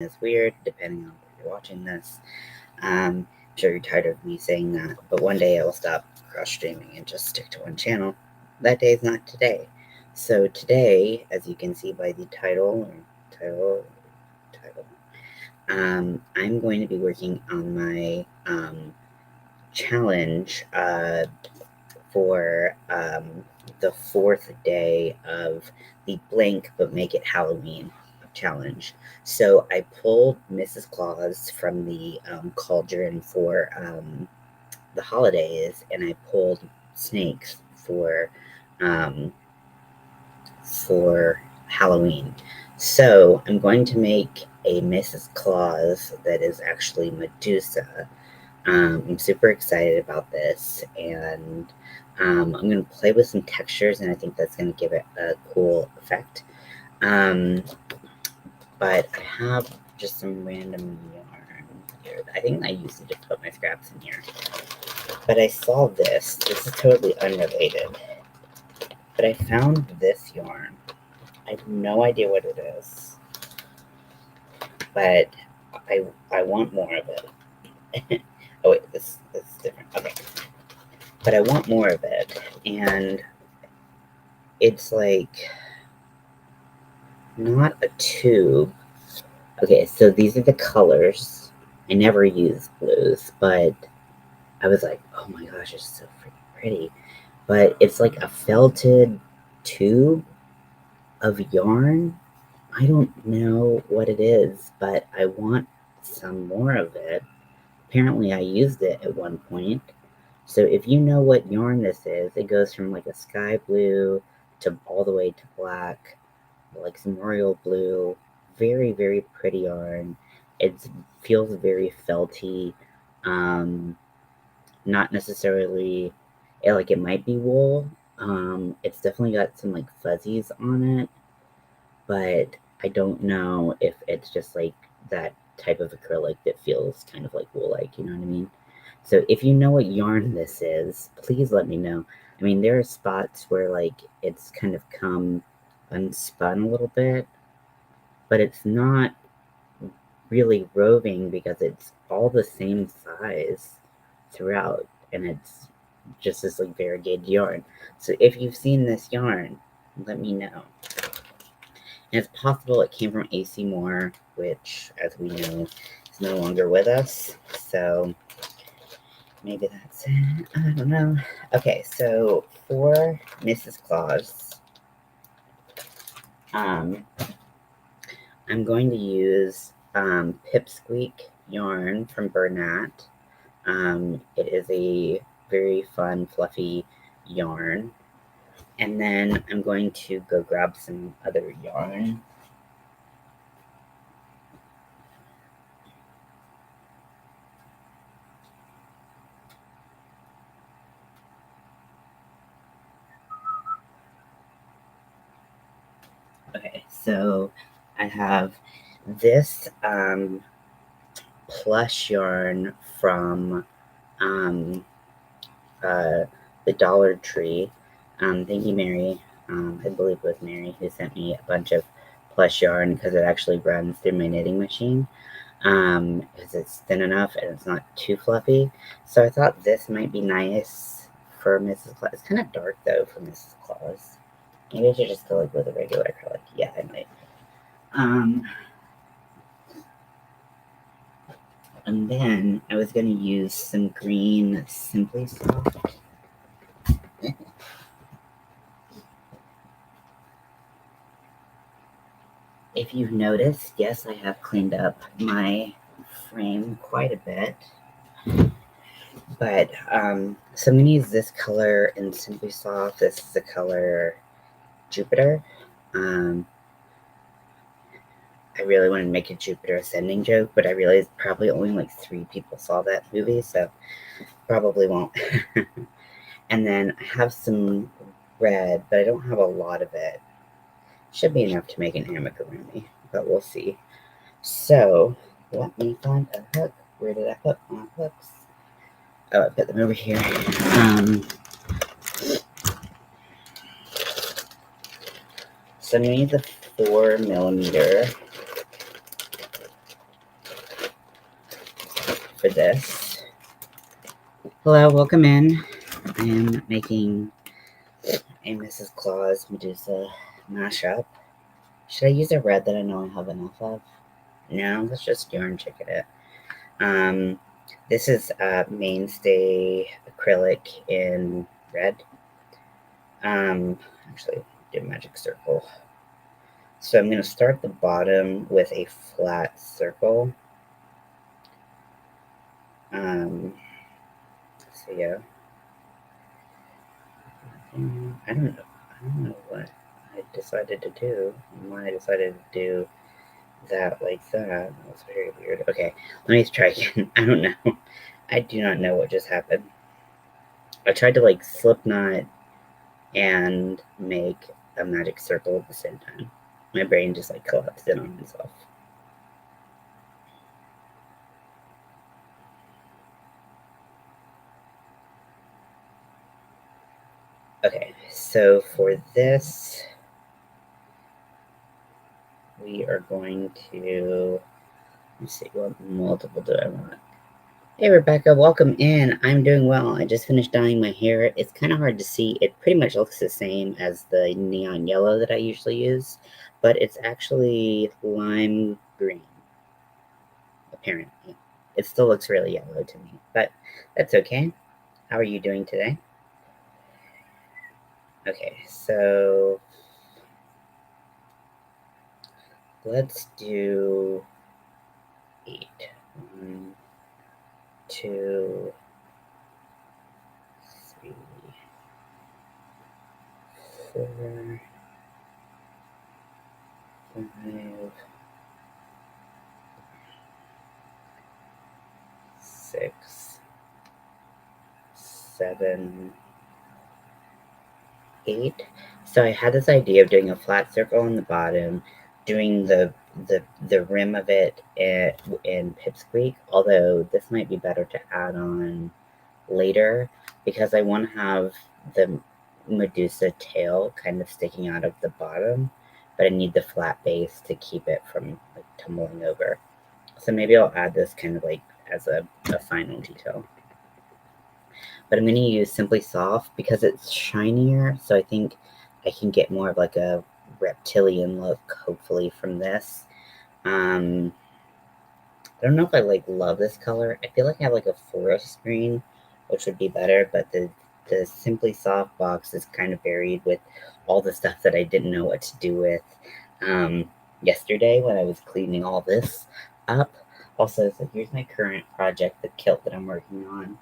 is weird, depending on where you're watching this. I'm sure you're tired of me saying that, but one day I will stop cross streaming and just stick to one channel. That day is not today. So today, as you can see by the title, I'm going to be working on my challenge for the fourth day of the Blink but Make It Halloween challenge. So I pulled Mrs. Claus from the cauldron for the holidays, and I pulled snakes um, for Halloween. So I'm going to make a Mrs. Claus that is actually Medusa. I'm super excited about this, and I'm going to play with some textures, and I think that's going to give it a cool effect. But I have just some random yarn here. I think I used to just put my scraps in here. But I saw this. This is totally unrelated. But I found this yarn. I have no idea what it is. But I want more of it. Oh wait, this is different. Okay. But I want more of it. And it's like not a tube. Okay, so these are the colors. I never use blues, but I was like, oh my gosh, it's so freaking pretty. But it's like a felted tube of yarn. I don't know what it is, but I want some more of it. Apparently, I used it at one point. So if you know what yarn this is, it goes from like a sky blue to all the way to black, like some royal blue. Very, very pretty yarn. It feels very felty. Not necessarily, like it might be wool. It's definitely got some like fuzzies on it, but I don't know if it's just like that type of acrylic that feels kind of like wool-like, you know what I mean? So if you know what yarn this is, please let me know. I mean, there are spots where like it's kind of come unspun a little bit, but it's not really roving because it's all the same size throughout, and it's just this like variegated yarn. So if you've seen this yarn, let me know. And it's possible it came from AC Moore, which, as we know, is no longer with us. So maybe that's it. I don't know. Okay, so for Mrs. Claus, I'm going to use Pipsqueak yarn from Bernat. It is a very fun, fluffy yarn. And then I'm going to go grab some other yarn. Okay, so I have this plush yarn from the Dollar Tree. Thank you, Mary. I believe it was Mary who sent me a bunch of plush yarn because it actually runs through my knitting machine. Because it's thin enough and it's not too fluffy. So I thought this might be nice for Mrs. Claus. It's kind of dark though for Mrs. Claus. Maybe I should just go like with a regular acrylic. Yeah, I might. And then I was gonna use some green Simply Soft. If you've noticed, yes, I have cleaned up my frame quite a bit. But so I'm gonna use this color in Simply Soft. This is the color Jupiter. I really want to make a Jupiter Ascending joke, but I realized probably only like 3 people saw that movie, so probably won't. And then I have some red, but I don't have a lot of it. Should be enough to make an amigurumi, but we'll see. So let me find a hook. Where did I put my hooks? Oh, I put them over here. So I'm gonna use a 4mm. for this. Hello, welcome in. I am making a Mrs. Claus Medusa mashup. Should I use a red that I know I have enough of? No, let's just yarn chicken it. This is mainstay acrylic in red. Actually, do a magic circle. So I'm going to start the bottom with a flat circle. So yeah. I don't know what I decided to do. Why I decided to do that like that. That was very weird. Okay, let me try again. I don't know. I do not know what just happened. I tried to like slip knot and make a magic circle at the same time. My brain just like collapsed in on itself. Okay, so for this, we are going to, let's see, what multiple do I want? Hey Rebecca, welcome in. I'm doing well. I just finished dyeing my hair. It's kind of hard to see. It pretty much looks the same as the neon yellow that I usually use, but it's actually lime green, apparently. It still looks really yellow to me, but that's okay. How are you doing today? Okay, so let's do 8. 1, 2, 3, 4, 5, 6, 7, 8. So I had this idea of doing a flat circle on the bottom, doing the rim of it in pipsqueak, although this might be better to add on later because I want to have the Medusa tail kind of sticking out of the bottom, but I need the flat base to keep it from like tumbling over. So maybe I'll add this kind of like as a final detail. But I'm going to use Simply Soft because it's shinier, so I think I can get more of like a reptilian look, hopefully, from this. I don't know if I like love this color. I feel like I have like a forest green, which would be better, but the Simply Soft box is kind of buried with all the stuff that I didn't know what to do with yesterday when I was cleaning all this up. Also, so here's my current project, the kilt that I'm working on.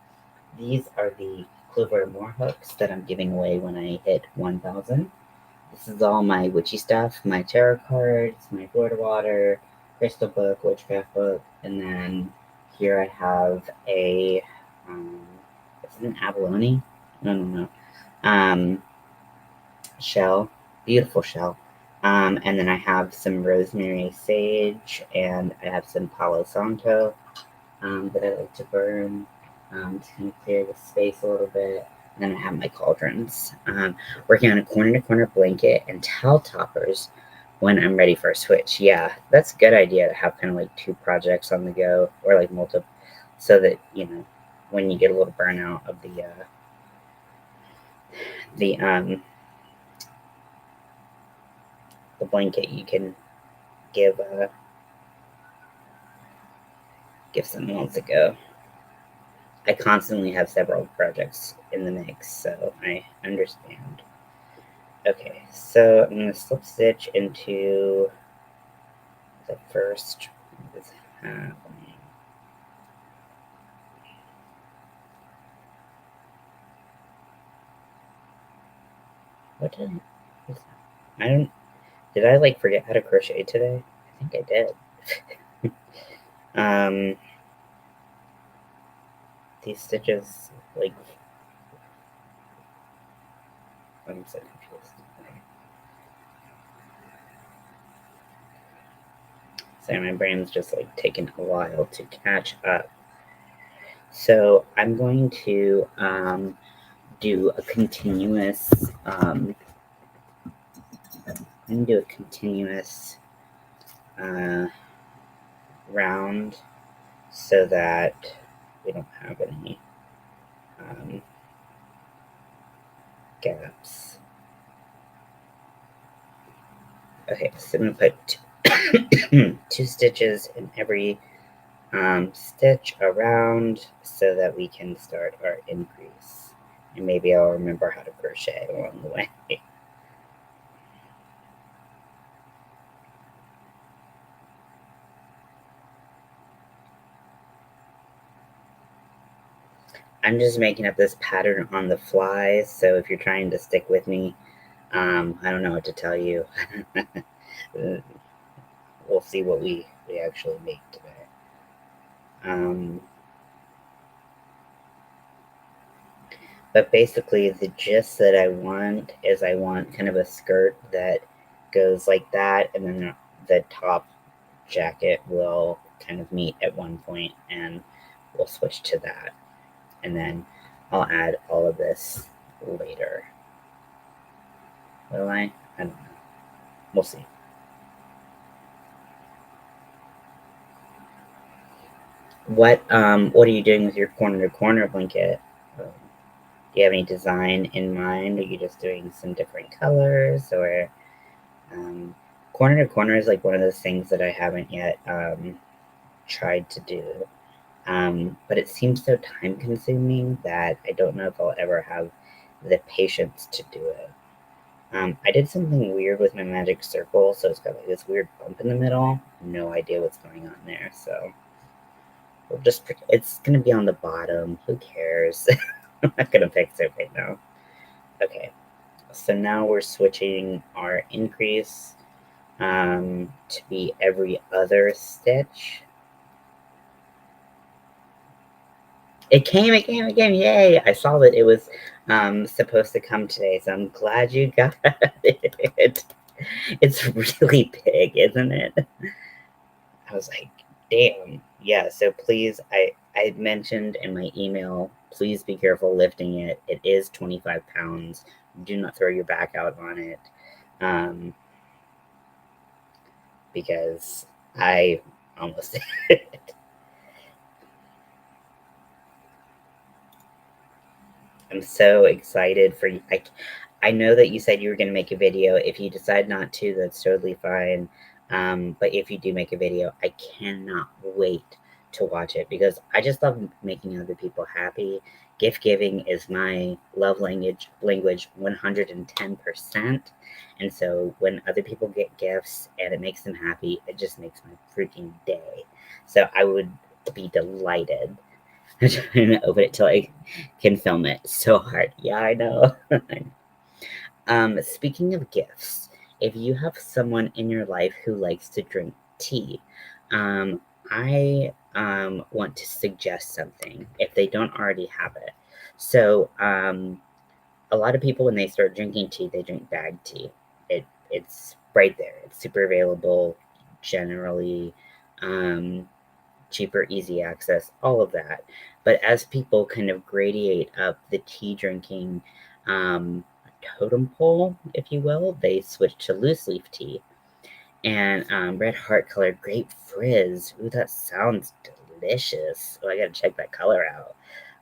These are the Clover Moor hooks that I'm giving away when I hit 1,000. This is all my witchy stuff, my tarot cards, my Florida water, crystal book, witchcraft book, and then here I have a, is it an abalone? No. Um, shell, beautiful shell. And then I have some rosemary sage, and I have some Palo Santo that I like to burn to kind of clear the space a little bit. And then I have my cauldrons. Working on a corner-to-corner blanket and towel toppers when I'm ready for a switch. Yeah, that's a good idea to have kind of like 2 projects on the go or like multiple, so that, you know, when you get a little burnout of the blanket, you can give someone else a go. I constantly have several projects in the mix, so I understand. Okay, so I'm going to slip stitch into the first. What did I don't. Did I like forget how to crochet today? I think I did. These stitches, like, I'm so confused. Okay. So my brain's just like taking a while to catch up. So I'm going to do a continuous. I'm gonna do a continuous round so that we don't have any gaps. Okay, so I'm going to put 2 stitches in every stitch around so that we can start our increase. And maybe I'll remember how to crochet along the way. I'm just making up this pattern on the fly, so if you're trying to stick with me, I don't know what to tell you. We'll see what we actually make today. But basically, the gist that I want is I want kind of a skirt that goes like that, and then the top jacket will kind of meet at one point, and we'll switch to that. And then I'll add all of this later. Will I? I don't know. We'll see. What are you doing with your corner to corner blanket? Do you have any design in mind? Are you just doing some different colors, or corner to corner is like one of those things that I haven't yet tried to do. But it seems so time consuming that I don't know if I'll ever have the patience to do it. I did something weird with my magic circle, so it's got like this weird bump in the middle. No idea what's going on there, so we'll just, it's gonna be on the bottom. Who cares? I'm not gonna fix it right now. Okay, so now we're switching our increase to be every other stitch. It came, yay! I saw that it was supposed to come today, so I'm glad you got it. It's really big, isn't it? I was like, damn. Yeah, so please, I mentioned in my email, please be careful lifting it. It is 25 pounds. Do not throw your back out on it. Because I almost did it. I'm so excited for you. I know that you said you were going to make a video. If you decide not to, that's totally fine. But if you do make a video, I cannot wait to watch it because I just love making other people happy. Gift giving is my love language 110%. And so when other people get gifts and it makes them happy, it just makes my freaking day. So I would be delighted. I'm trying to open it till I can film it. So hard. Yeah, I know. Speaking of gifts, if you have someone in your life who likes to drink tea, I want to suggest something if they don't already have it. So, a lot of people, when they start drinking tea, they drink bagged tea. It's right there. It's super available, generally. Cheaper, easy access, all of that. But as people kind of gradiate up the tea drinking totem pole, if you will, they switch to loose leaf tea. And red heart color grape frizz. Ooh, that sounds delicious. Oh, I gotta check that color out.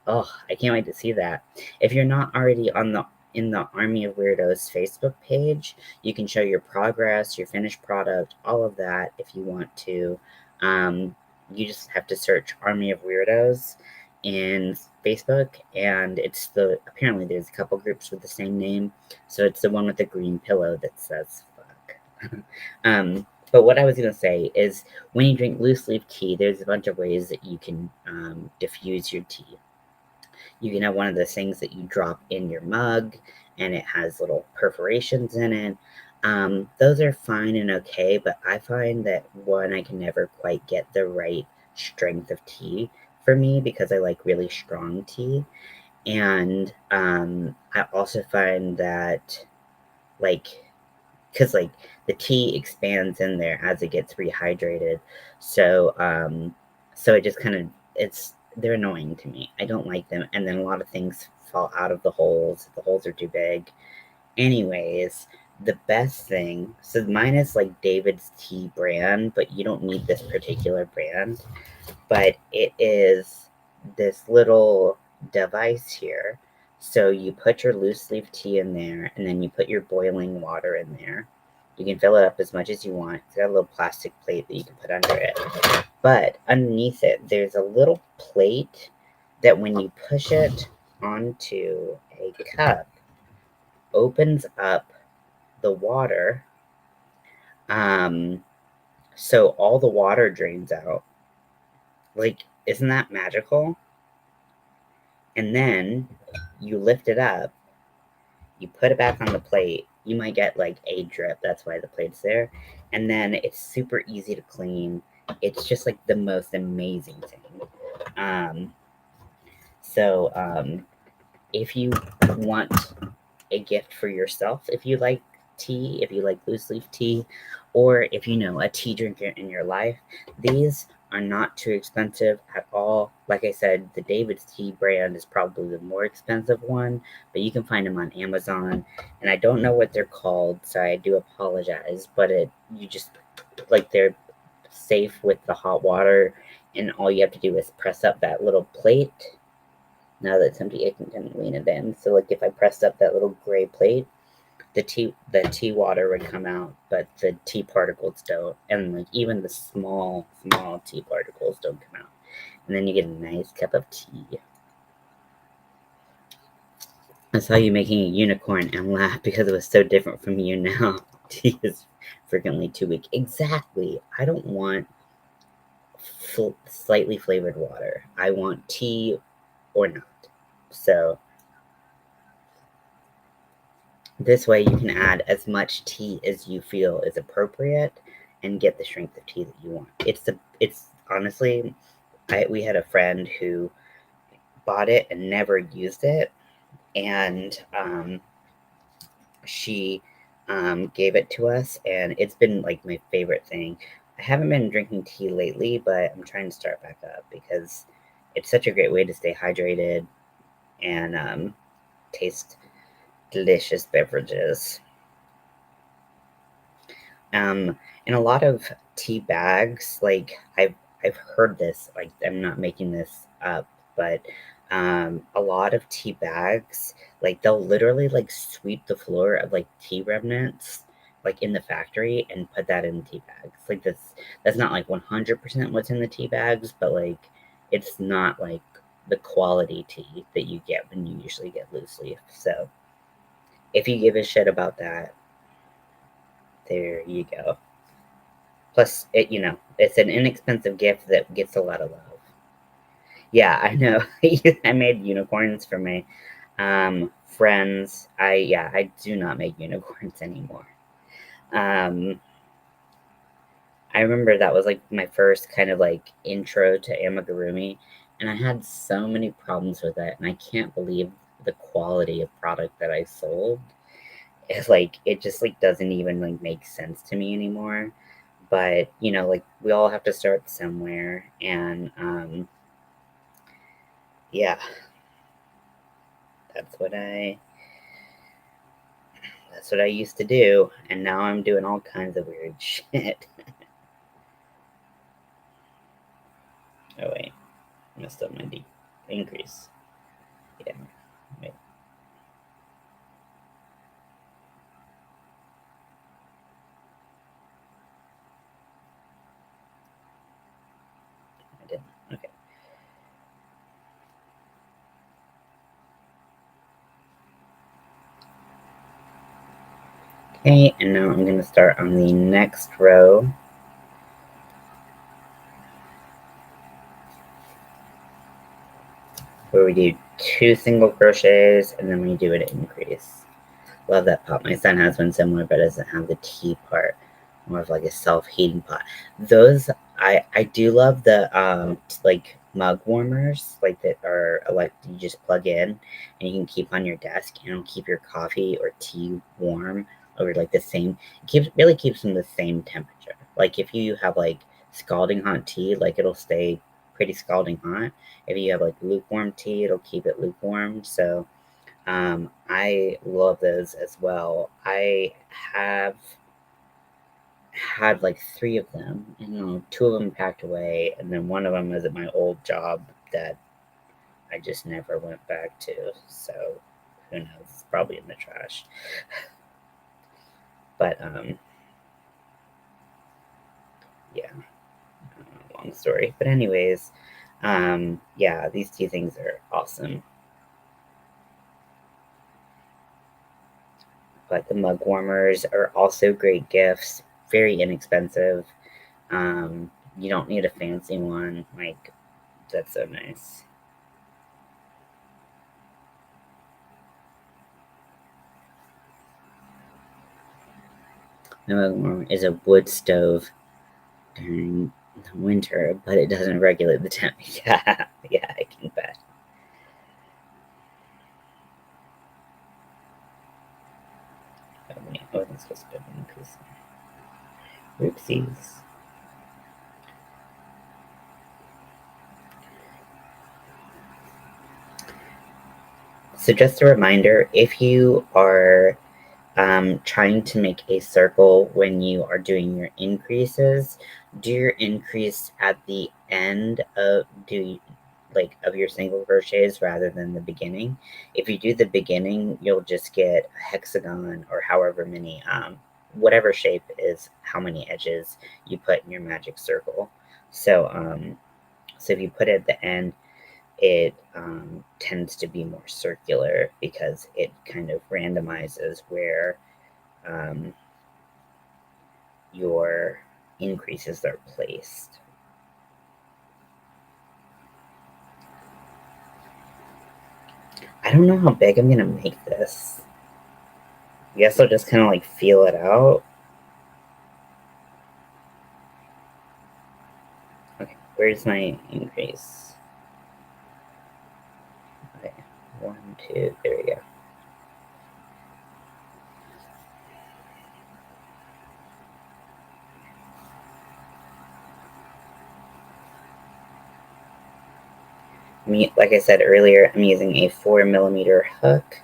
Oh, I can't wait to see that. If you're not already in the Army of Weirdos Facebook page, you can show your progress, your finished product, all of that if you want to. You just have to search Army of Weirdos in Facebook, and it's apparently there's a couple groups with the same name, so it's the one with the green pillow that says fuck. But what I was gonna say is when you drink loose leaf tea, there's a bunch of ways that you can diffuse your tea. You can have one of those things that you drop in your mug and it has little perforations in it. Those are fine and okay, but I find that one, I can never quite get the right strength of tea for me because I like really strong tea. And I also find that, like, because like the tea expands in there as it gets rehydrated, so so it just kind of they're annoying to me. I don't like them, and then a lot of things fall out of the holes. The holes are too big. Anyways, the best thing, so mine is like David's Tea brand, but you don't need this particular brand. But it is this little device here. So you put your loose leaf tea in there, and then you put your boiling water in there. You can fill it up as much as you want. It's got a little plastic plate that you can put under it. But underneath it, there's a little plate that when you push it onto a cup, opens up the water. Um, so all the water drains out. Like, isn't that magical? And then you lift it up, you put it back on the plate. You might get like a drip, that's why the plate's there. And then it's super easy to clean. It's just like the most amazing thing. Um, so, if you want a gift for yourself, if you like tea, if you like loose leaf tea, or if you know a tea drinker in your life, these are not too expensive at all. Like I said, the David's Tea brand is probably the more expensive one, but you can find them on Amazon. And I don't know what they're called, so I do apologize. But you just like they're safe with the hot water, and all you have to do is press up that little plate. Now that it's empty, I can kind of lean it in. So like if I pressed up that little gray plate, the tea water would come out, but the tea particles don't. And like even the small tea particles don't come out. And then you get a nice cup of tea. I saw you making a unicorn and laughed because it was so different from you now. Tea is frequently too weak. Exactly. I don't want slightly flavored water. I want tea or not. So this way you can add as much tea as you feel is appropriate and get the strength of tea that you want. It's honestly, we had a friend who bought it and never used it, and she gave it to us, and it's been like my favorite thing. I haven't been drinking tea lately, but I'm trying to start back up because it's such a great way to stay hydrated and taste delicious beverages. And a lot of tea bags, like I've heard this, like I'm not making this up, but a lot of tea bags, like they'll literally like sweep the floor of like tea remnants, like in the factory, and put that in tea bags. Like that's not like 100% what's in the tea bags, but like it's not like the quality tea that you get when you usually get loose leaf. So if you give a shit about that, there you go. Plus, it's an inexpensive gift that gets a lot of love. Yeah, I know. I made unicorns for my friends. I do not make unicorns anymore. Um, I remember that was like my first kind of like intro to amigurumi, and I had so many problems with it, and I can't believe the quality of product that I sold. It's like it just like doesn't even like make sense to me anymore. But like we all have to start somewhere, and yeah, that's what I that's what I used to do, and now I'm doing all kinds of weird shit. Oh wait, messed up my increase. Yeah, wait, I didn't. Okay. Okay, and now I'm gonna start on the next row. Where we do 2 single crochets and then we do an increase. Love that pot. My son has one similar, but doesn't have the T part. More of like a self-heating pot. Those I do love the like mug warmers, like that are like you just plug in and you can keep on your desk and it'll keep your coffee or tea warm over like the same. Really keeps them the same temperature. Like if you have like scalding hot tea, like it'll stay pretty scalding hot. If you have like lukewarm tea, it'll keep it lukewarm. So I love those as well. I have had like 3 of them, and 2 of them packed away, and then one of them is at my old job that I just never went back to. So who knows? It's probably in the trash. But yeah, long story. But anyways, yeah, these two things are awesome. But the mug warmers are also great gifts, very inexpensive. You don't need a fancy one. Like, that's so nice. The mug warmer is a wood stove during the winter, but it doesn't regulate the temp. Yeah, yeah, I can bet. Oh, this was good increase. Oopsies. So just a reminder, if you are trying to make a circle when you are doing your increases, do your increase at the end of of your single crochets rather than the beginning. If you do the beginning, you'll just get a hexagon or however many whatever shape is how many edges you put in your magic circle. So if you put it at the end, it tends to be more circular because it kind of randomizes where um, your increases are placed. I don't know how big I'm gonna make this. I guess I'll just kind of like feel it out. Okay, where's my increase? Okay, 1, 2, there we go. Like I said earlier, I'm using a 4mm hook.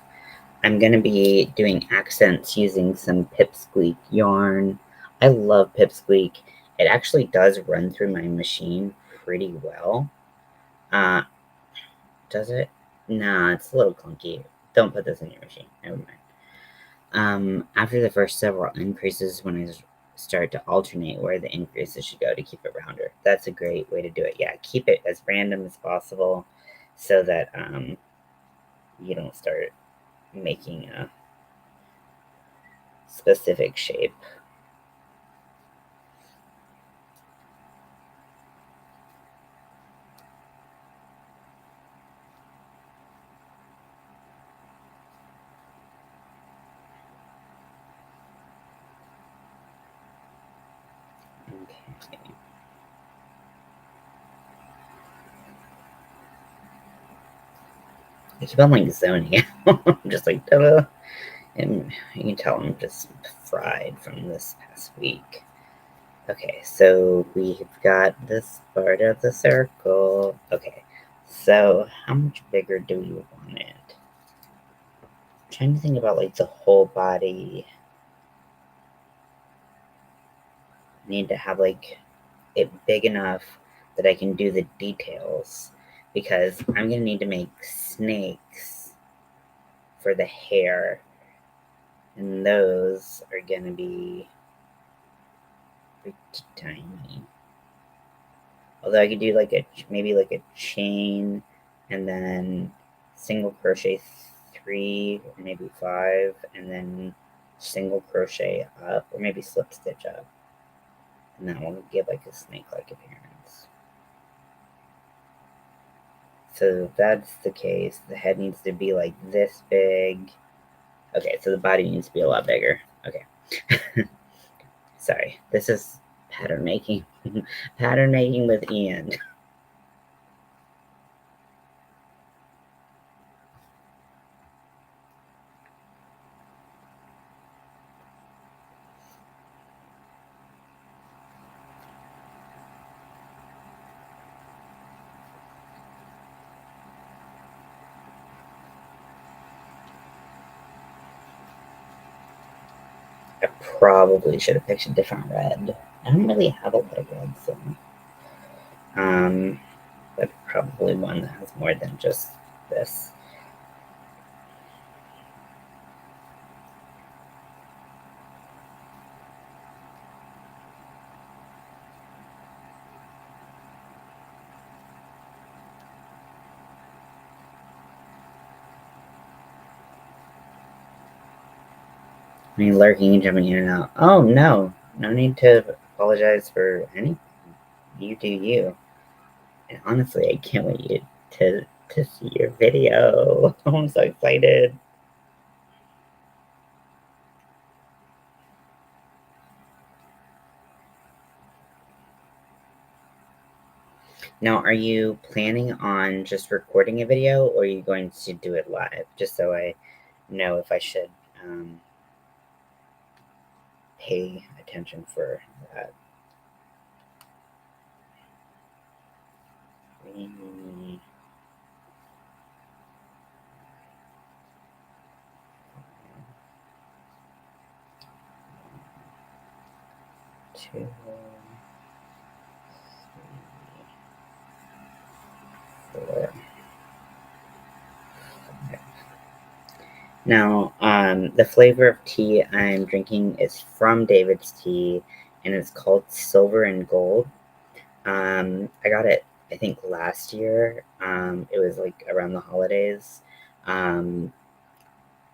I'm going to be doing accents using some Pipsqueak yarn. I love Pipsqueak. It actually does run through my machine pretty well. Does it? Nah, it's a little clunky. Don't put this in your machine. Never mind. After the first several increases, when I start to alternate where the increases should go to keep it rounder. That's a great way to do it. Yeah, keep it as random as possible so that you don't start making a specific shape. Okay. I keep on like zoning out. I'm just like, duh. And you can tell I'm just fried from this past week. Okay, so we've got this part of the circle. Okay, so how much bigger do we want it? I'm trying to think about like the whole body. I need to have like it big enough that I can do the details because I'm gonna need to make snakes for the hair, and those are gonna be pretty tiny. Although I could do like maybe like a chain and then single crochet 3 or maybe 5 and then single crochet up or maybe slip stitch up. And that will give like a snake-like appearance. So if that's the case, the head needs to be like this big. Okay, so the body needs to be a lot bigger. Okay. Sorry, this is pattern making. Pattern making with Ian. I probably should have picked a different red. I don't really have a lot of reds, so but probably one that has more than just this. I mean, lurking and jumping in and out. Oh, no. No need to apologize for anything. You do you. And honestly, I can't wait to see your video. I'm so excited. Now, are you planning on just recording a video, or are you going to do it live? Just so I know if I should pay attention for that. 3, 2, 3, 4. Now, the flavor of tea I'm drinking is from David's Tea, and it's called Silver and Gold. I got it, I think, last year. It was like around the holidays. Um,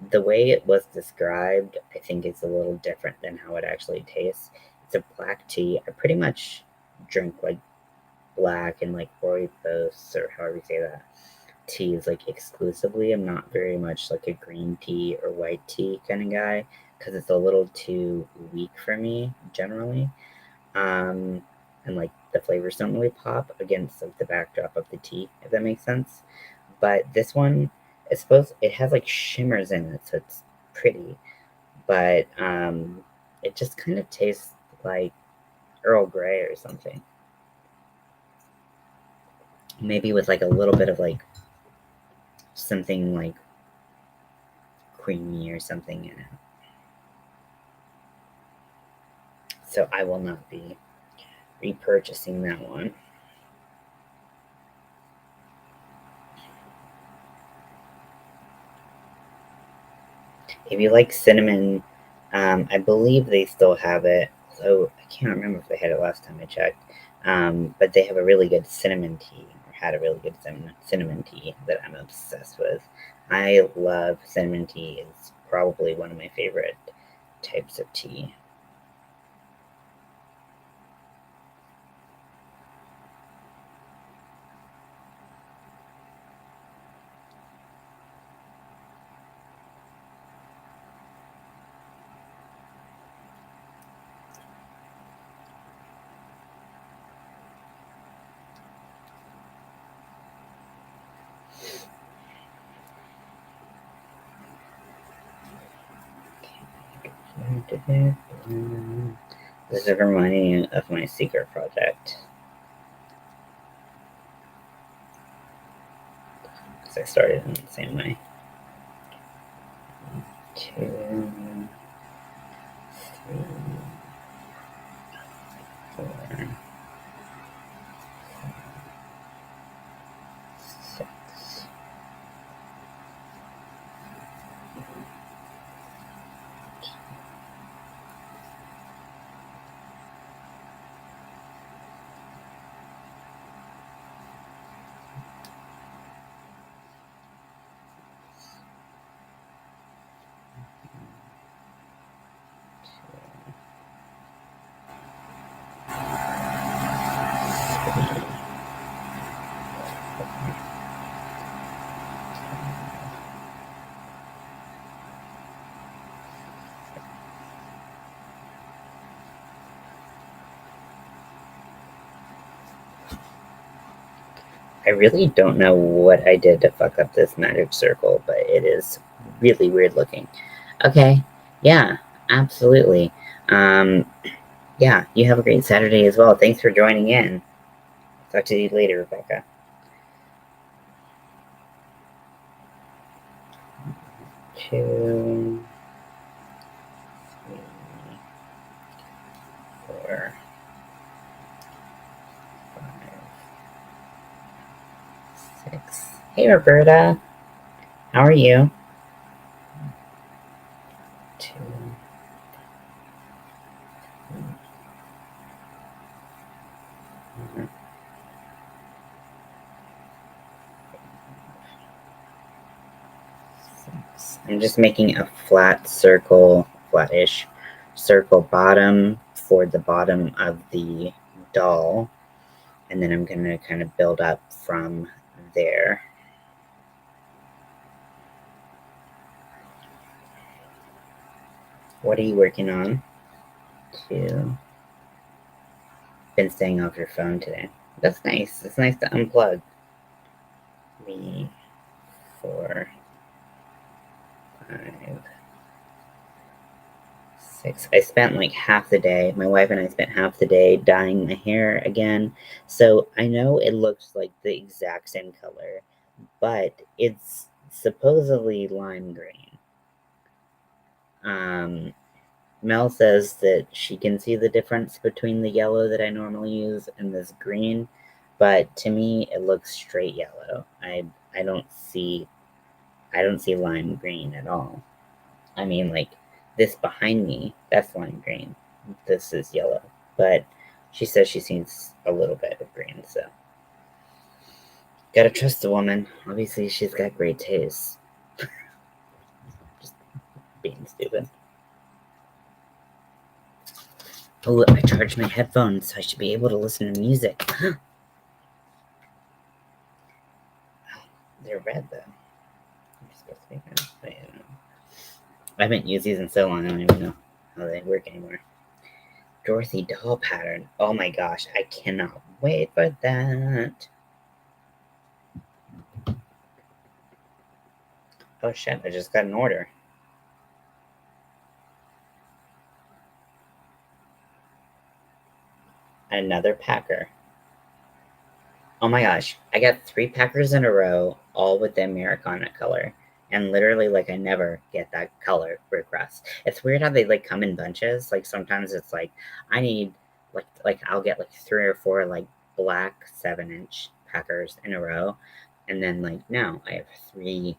the way it was described, I think, is a little different than how it actually tastes. It's a black tea. I pretty much drink like black and like rooibos, or however you say that, teas like exclusively. I'm not very much like a green tea or white tea kind of guy because it's a little too weak for me generally. Um, and like the flavors don't really pop against like the backdrop of the tea, if that makes sense. But this one, it's supposed it has like shimmers in it, so it's pretty. But it just kind of tastes like Earl Grey or something. Maybe with like a little bit of like something like creamy or something in it. So I will not be repurchasing that one. If you like cinnamon, I believe they still have it. So I can't remember if they had it last time I checked. But they have a really good cinnamon tea, or had a really good cinnamon tea that I'm obsessed with. I love cinnamon tea. It's probably one of my favorite types of tea. This is reminding me of my secret project. Because I started in the same way. 2, 3, 4, 6. I really don't know what I did to fuck up this magic circle, but it is really weird looking. Okay, yeah, absolutely. Um, yeah, you have a great Saturday as well. Thanks for joining in. Talk to you later, Rebecca. 2, 3, 4, 5, 6. Hey, Roberta. How are you? Two. I'm just making a flat circle, flat-ish circle bottom for the bottom of the doll. And then I'm going to kind of build up from there. What are you working on? Two. Been staying off your phone today. That's nice. It's nice to unplug. 3, 4, 5, 6. I spent like half the day. My wife and I spent half the day dyeing my hair again. So I know it looks like the exact same color, but it's supposedly lime green. Mel says that she can see the difference between the yellow that I normally use and this green, but to me it looks straight yellow. I don't see lime green at all. I mean, like this behind me, that's lime green. This is yellow, but she says she sees a little bit of green, so gotta trust the woman. Obviously, she's got great taste. Just being stupid. Oh, I charged my headphones, so I should be able to listen to music. They're red though. They're supposed to be red, but I don't know. I haven't used these in so long, I don't even know how they work anymore. Dorothy doll pattern. Oh my gosh, I cannot wait for that. Oh shit, I just got an order. Another packer. Oh my gosh, I got 3 packers in a row, all with the Americana color. And literally, like, I never get that color request. It's weird how they, like, come in bunches. Like, sometimes it's like, I need, I'll get, like, 3 or 4, like, black 7-inch packers in a row. And then, like, now I have 3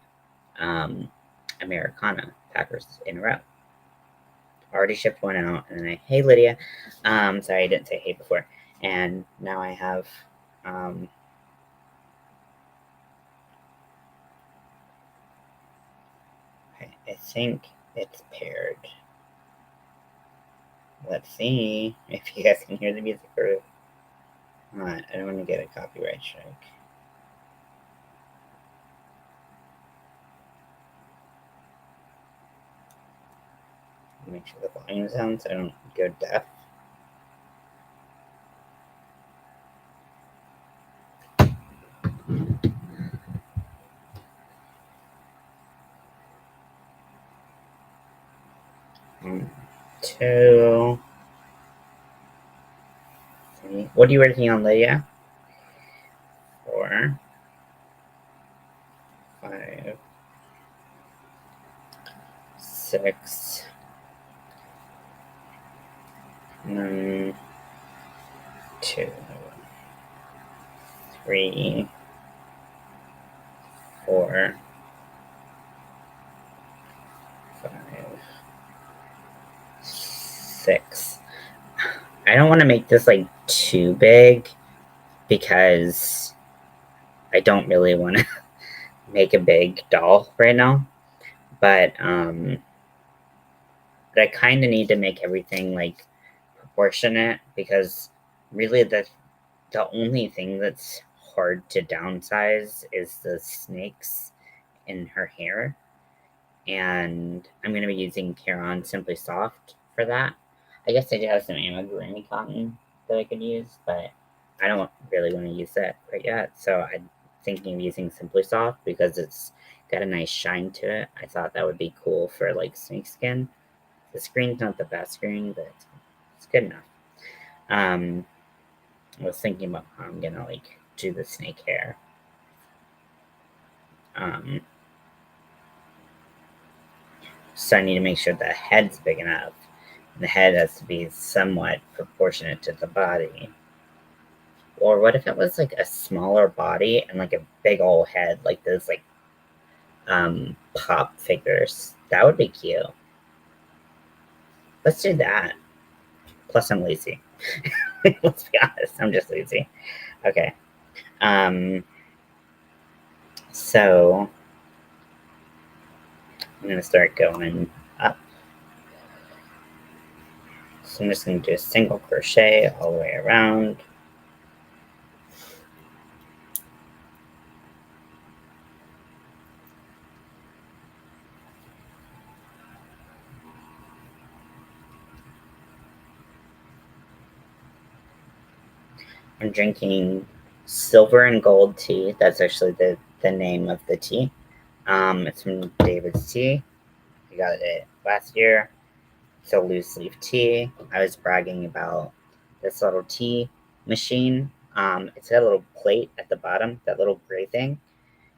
Americana packers in a row. Already shipped one out. And then hey, Lydia. Sorry, I didn't say hey before. And now I have, I think it's paired. Let's see if you guys can hear the music or not. I don't want to get a copyright strike. Make sure the volume's down so I don't go deaf. One, 2, 3. What are you working on, Lydia? 4, 5, 6, 9, 2, 3, 4, 5, 6. I don't want to make this like too big because I don't really want to make a big doll right now. But I kind of need to make everything like proportionate because really the only thing that's hard to downsize is the snakes in her hair. And I'm going to be using Caron Simply Soft for that. I guess I do have some amigurumi cotton that I could use, but I don't really want to use that right yet. So I'm thinking of using Simply Soft because it's got a nice shine to it. I thought that would be cool for like snake skin. The screen's not the best screen, but it's good enough. I was thinking about how I'm gonna like do the snake hair. Um, so I need to make sure the head's big enough. The head has to be somewhat proportionate to the body. Or what if it was like a smaller body and like a big old head, like those like pop figures. That would be cute. Let's do that. Plus, I'm lazy. Let's be honest, I'm just lazy. Okay. So I'm going to start going up. So I'm just going to do a single crochet all the way around. I'm drinking silver and gold tea. That's actually the name of the tea. It's from David's Tea. I got it last year. It's a loose leaf tea. I was bragging about this little tea machine. It's got a little plate at the bottom, that little gray thing.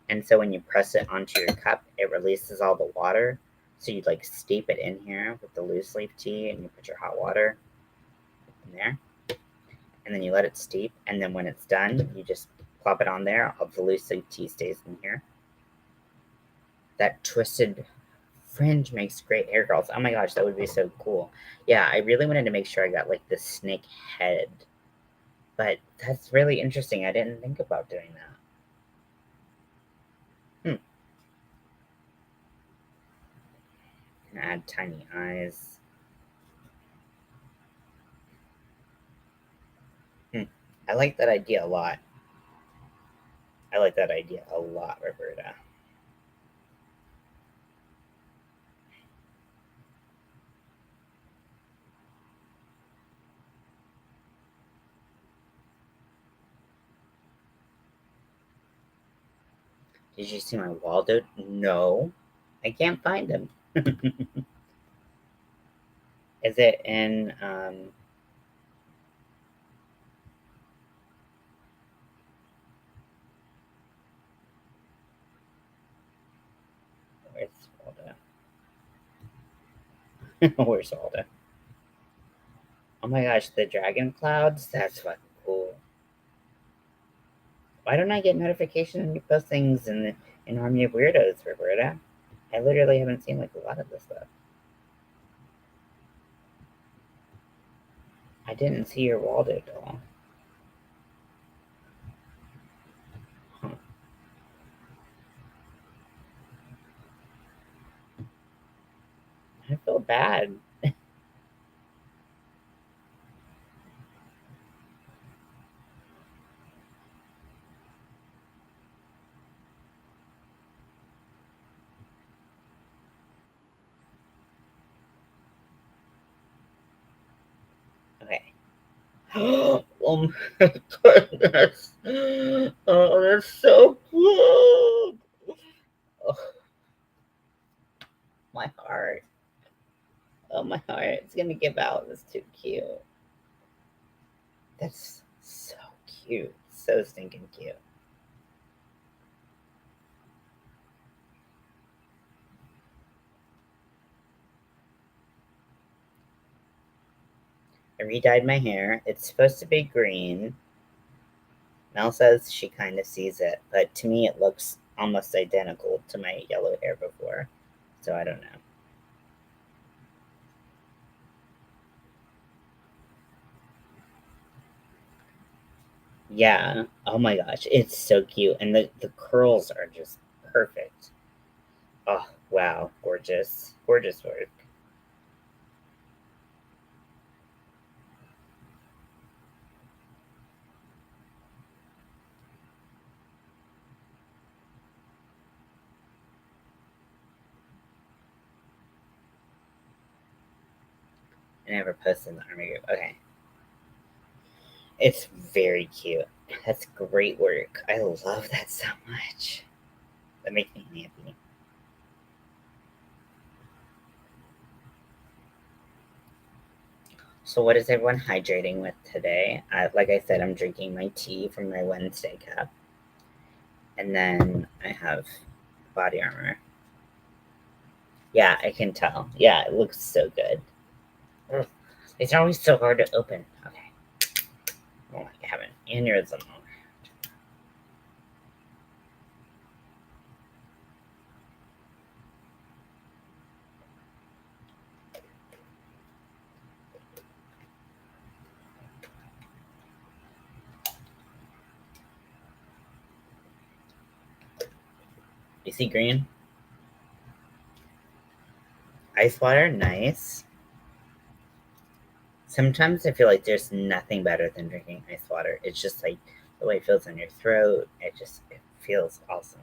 And so when you press it onto your cup, it releases all the water. So you like steep it in here with the loose leaf tea, and you put your hot water in there. And then you let it steep. And then when it's done, you just plop it on there. All the loose leaf tea stays in here. That twisted fringe makes great hair curls. Oh my gosh, that would be so cool. Yeah, I really wanted to make sure I got like the snake head. But that's really interesting. I didn't think about doing that. Add tiny eyes. I like that idea a lot. Roberta. Did you see my Waldo? No. I can't find him. Is it in where's Waldo? Where's Waldo? Oh my gosh, the dragon clouds? That's fucking cool. Why don't I get notifications when you post things in Army of Weirdos, Roberta? I literally haven't seen like a lot of this stuff. I didn't see your Waldo doll. Huh. I feel bad. Okay. Oh my goodness. Oh, that's so cute. Oh, my heart. Oh, my heart. It's gonna give out. That's too cute. That's so cute. So stinking cute. I re-dyed my hair. It's supposed to be green. Mel says she kind of sees it, but to me it looks almost identical to my yellow hair before. So I don't know. Yeah. Oh my gosh. It's so cute. And the curls are just perfect. Oh, wow. Gorgeous. Gorgeous work. I never posted in the army group. Okay. It's very cute. That's great work. I love that so much. That makes me happy. So, what is everyone hydrating with today? Like I said, I'm drinking my tea from my Wednesday cup. And then I have body armor. Yeah, I can tell. Yeah, it looks so good. Ugh. It's always so hard to open. Okay. Oh, I have an aneurysm. You see green? Ice water, nice. Sometimes I feel like there's nothing better than drinking ice water. It's just like the way it feels in your throat. It feels awesome.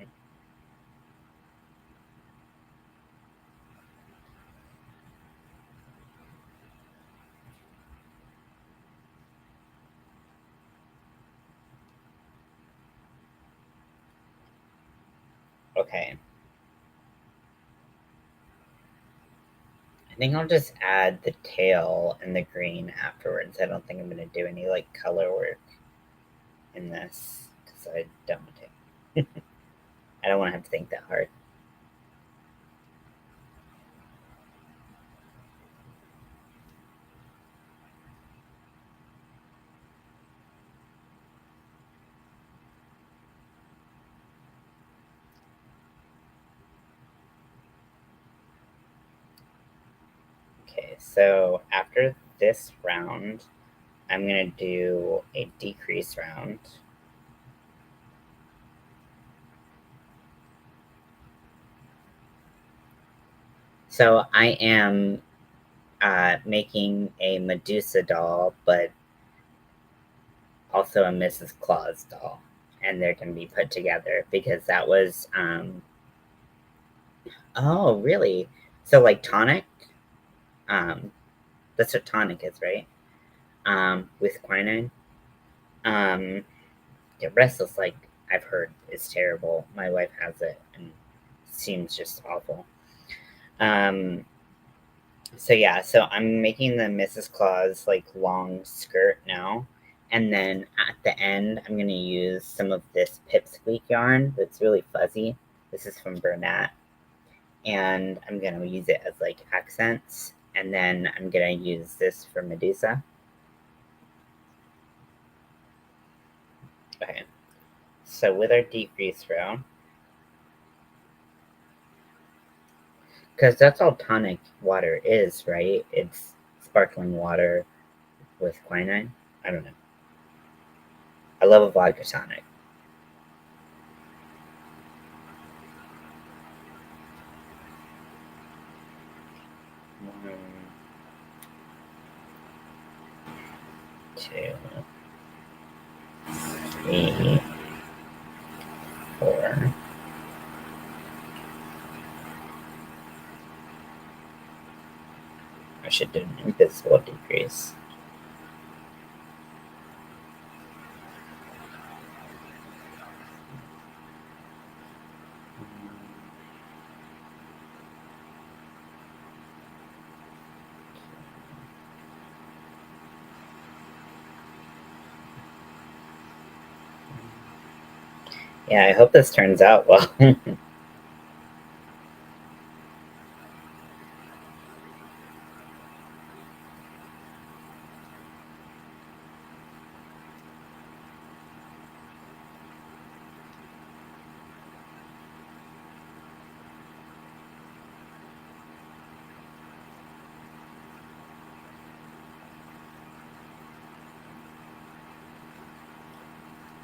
Okay. I think I'll just add the tail and the green afterwards. I don't think I'm going to do any like color work in this because I don't want to. I don't want to have to think that hard. Okay, so after this round, I'm going to do a decrease round. So I am making a Medusa doll, but also a Mrs. Claus doll. And they're going to be put together because that was, oh, really? So, like tonic? Um, that's what tonic is, right? With quinine. Um, yeah, Restless, like I've heard, is terrible. My wife has it and seems just awful. Um, so yeah, so I'm making the Mrs. Claus like long skirt now. And then at the end, I'm going to use some of this pipsqueak yarn that's really fuzzy. This is from Bernat. And I'm going to use it as like accents. And then I'm going to use this for Medusa. Okay. So with our decrease row, because that's all tonic water is, right? It's sparkling water with quinine. I don't know. I love a vodka tonic. One, two, three, four. I should do an invisible decrease. Yeah, I hope this turns out well.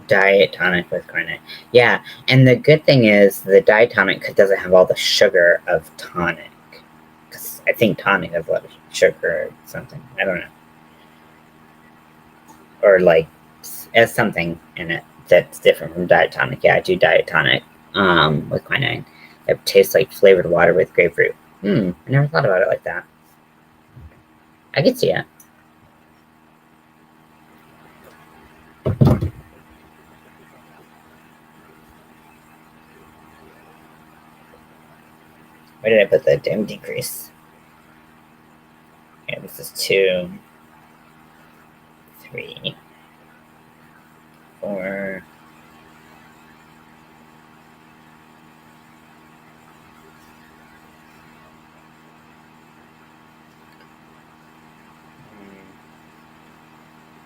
Diet tonic with quinine. Yeah, and the good thing is the diet tonic doesn't have all the sugar of tonic. Because I think tonic has a lot of sugar or something. I don't know. Or like has something in it that's different from diet tonic. Yeah, I do diet tonic with quinine. It tastes like flavored water with grapefruit. I never thought about it like that. I could see it. Where did I put the damn decrease? Yeah, this is 2, 3, 4.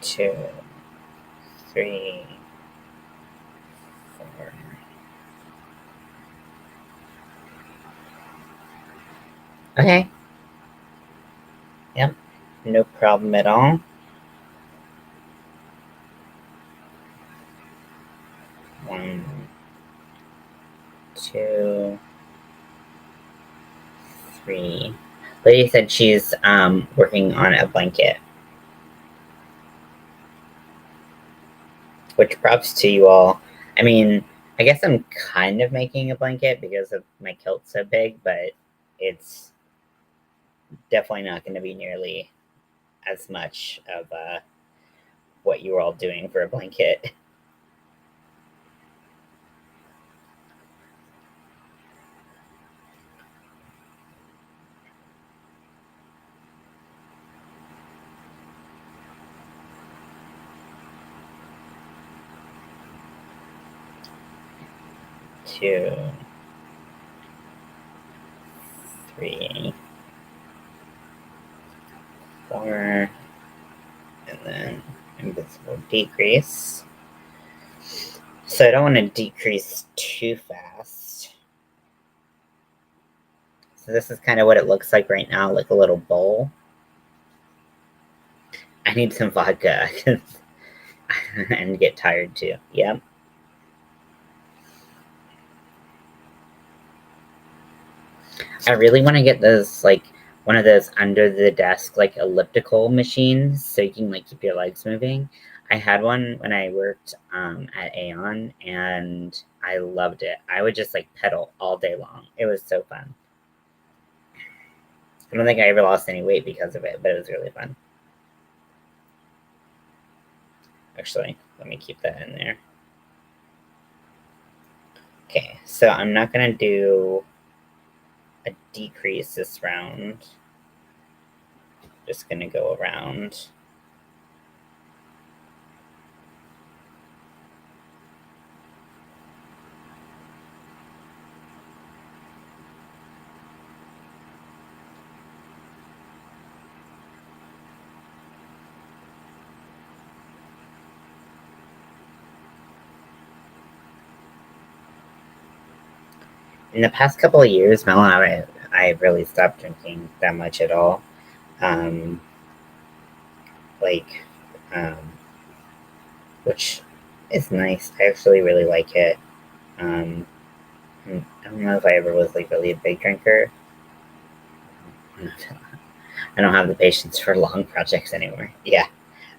2, 3, 4. Okay. Yep. No problem at all. 1, 2, 3. Lady said she's working on a blanket. Which props to you all. I mean, I guess I'm kind of making a blanket because of my kilt's so big, but it's definitely not going to be nearly as much of what you were all doing for a blanket. Two, 3, 4, and then invisible decrease. So I don't want to decrease too fast. So this is kind of what it looks like right now, like a little bowl. I need some vodka and get tired too. Yep. I really want to get those, like, one of those under the desk, like, elliptical machines so you can, like, keep your legs moving. I had one when I worked at Aeon, and I loved it. I would just, like, pedal all day long. It was so fun. I don't think I ever lost any weight because of it, but it was really fun. Actually, let me keep that in there. Okay, so I'm not going to do a decrease this round. Just going to go around. In the past couple of years, Mel, I really stopped drinking that much at all. Like, which is nice. I actually really like it. I don't know if I ever was like really a big drinker. I don't have the patience for long projects anymore. Yeah,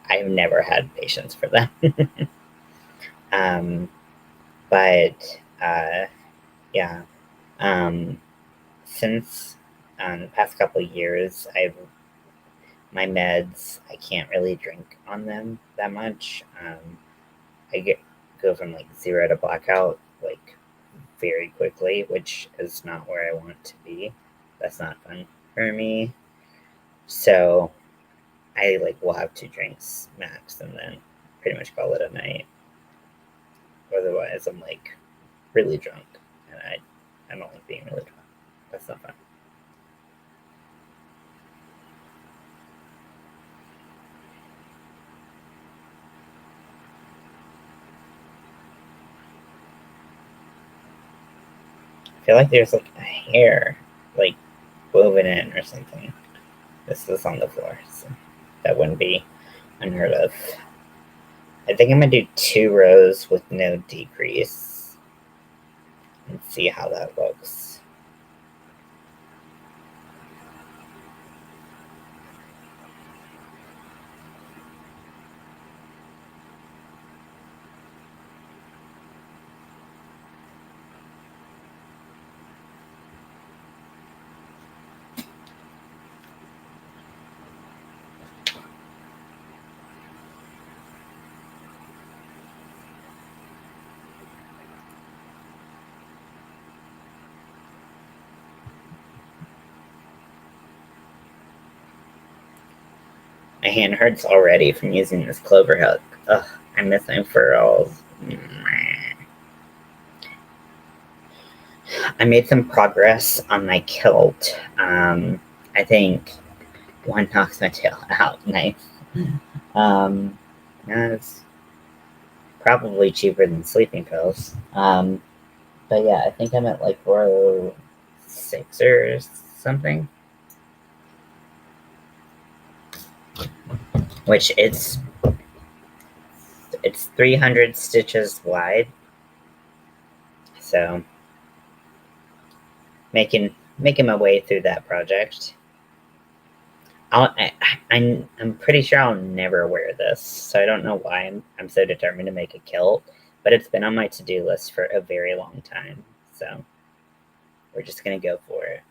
I've never had patience for them. But yeah, since the past couple of years, my meds, I can't really drink on them that much. I go from like 0 to blackout like very quickly, which is not where I want to be. That's not fun for me. So I like will have 2 drinks max and then pretty much call it a night. Otherwise, I'm like really drunk, and I don't like being really drunk. That's not fun. I feel like there's like a hair like woven in or something. This is on the floor, so that wouldn't be unheard of. I think I'm gonna do 2 rows with no decrease and see how that looks. My hand hurts already from using this clover hook. Ugh, I miss my furls. I made some progress on my kilt. I think one knocks my tail out. Nice. It's probably cheaper than sleeping pills. But yeah, I think I'm at like row 6 or something. Which it's 300 stitches wide. So making my way through that project. I'm pretty sure I'll never wear this, so I don't know why I'm so determined to make a kilt, but it's been on my to-do list for a very long time, so we're just gonna go for it.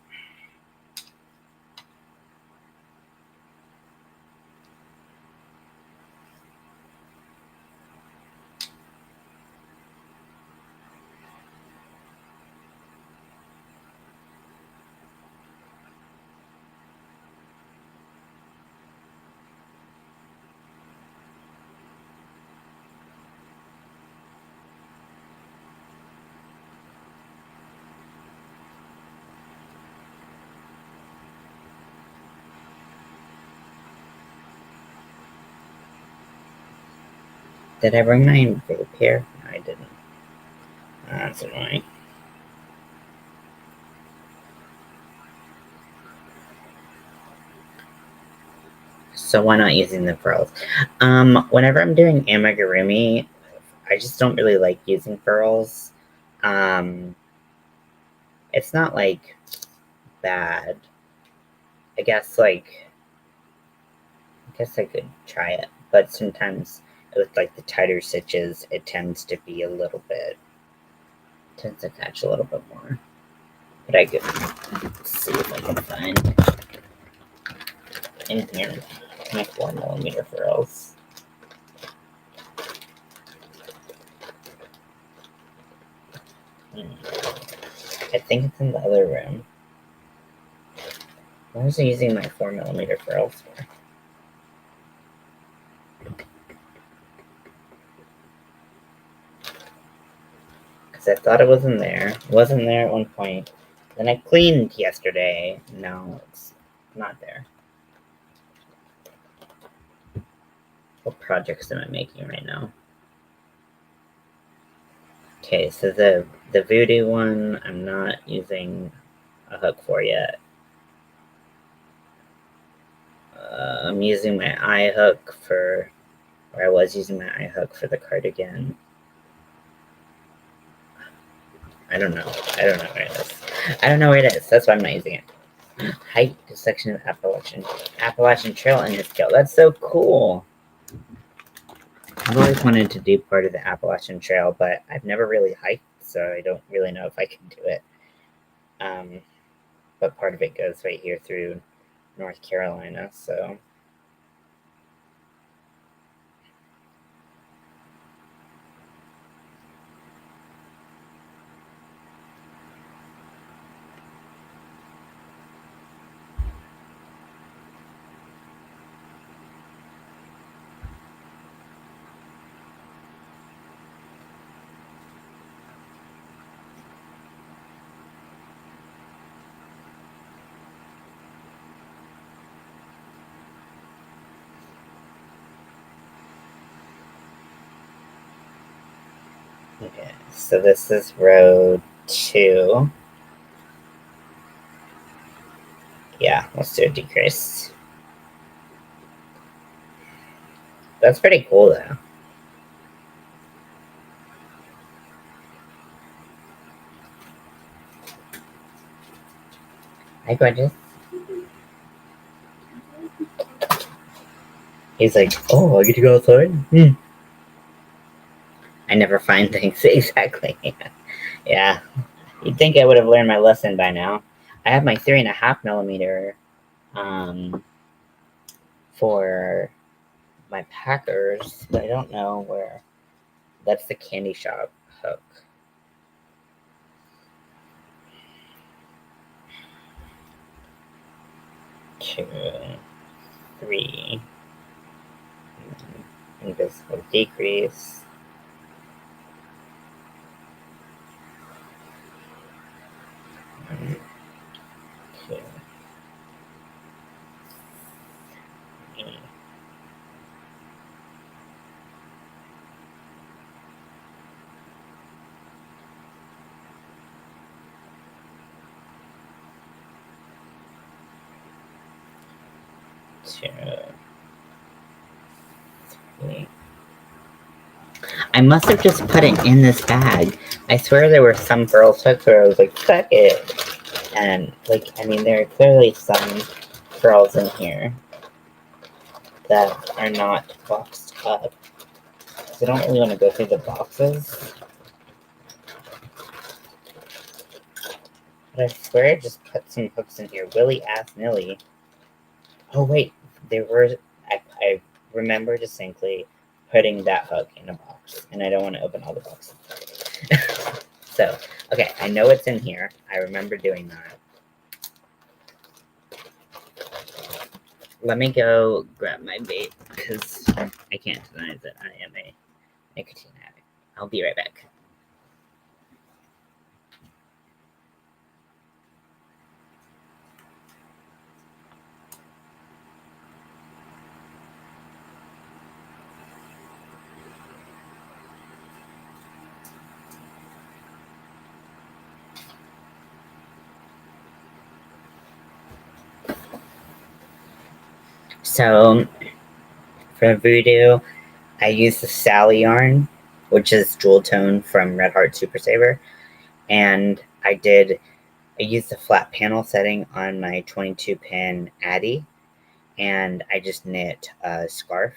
Did I bring my vape here? No, I didn't. That's annoying. So why not using the pearls? Whenever I'm doing amigurumi, I just don't really like using pearls. It's not like bad. I guess I could try it, but sometimes with like the tighter stitches, it tends to be a little bit tends to catch a little bit more. But I could see if I can find in here my 4mm furls. I think it's in the other room. Why was I using my 4mm furls for? Because I thought it was in there. It wasn't there at one point. Then I cleaned yesterday. No, it's not there. What projects am I making right now? Okay, so the voodoo one, I'm not using a hook for yet. I'm using my eye hook for, or I was using my eye hook for the cardigan. I don't know where it is. I don't know where it is. That's why I'm not using it. Hike the section of Appalachian Trail in his kilt. That's so cool. I've always wanted to do part of the Appalachian Trail, but I've never really hiked, so I don't really know if I can do it. But part of it goes right here through North Carolina, so. Okay, so this is row 2. Yeah, let's do a decrease. That's pretty cool, though. Hi, gorgeous. He's like, oh, I get to go outside? I never find things. Exactly. Yeah. You'd think I would have learned my lesson by now. I have my 3.5mm for my Packers, but I don't know where. That's the candy shop hook. 2, 3. Invisible decrease. 1, 2, 3. 2, 3. I must have just put it in this bag. I swear there were some pearl hooks where I was like, fuck it. And, there are clearly some girls in here that are not boxed up. So I don't really want to go through the boxes. But I swear I just put some hooks in here. Willie asked Nilly. Oh, wait. There were... I remember distinctly putting that hook in a box. And I don't want to open all the boxes. So, okay. I know it's in here. I remember doing that. Let me go grab my vape, because I can't deny that I am a nicotine addict. I'll be right back. So, for Voodoo, I use the Sally yarn, which is jewel tone from Red Heart Super Saver, and I used the flat panel setting on my 22-pin Addy, and I just knit a scarf.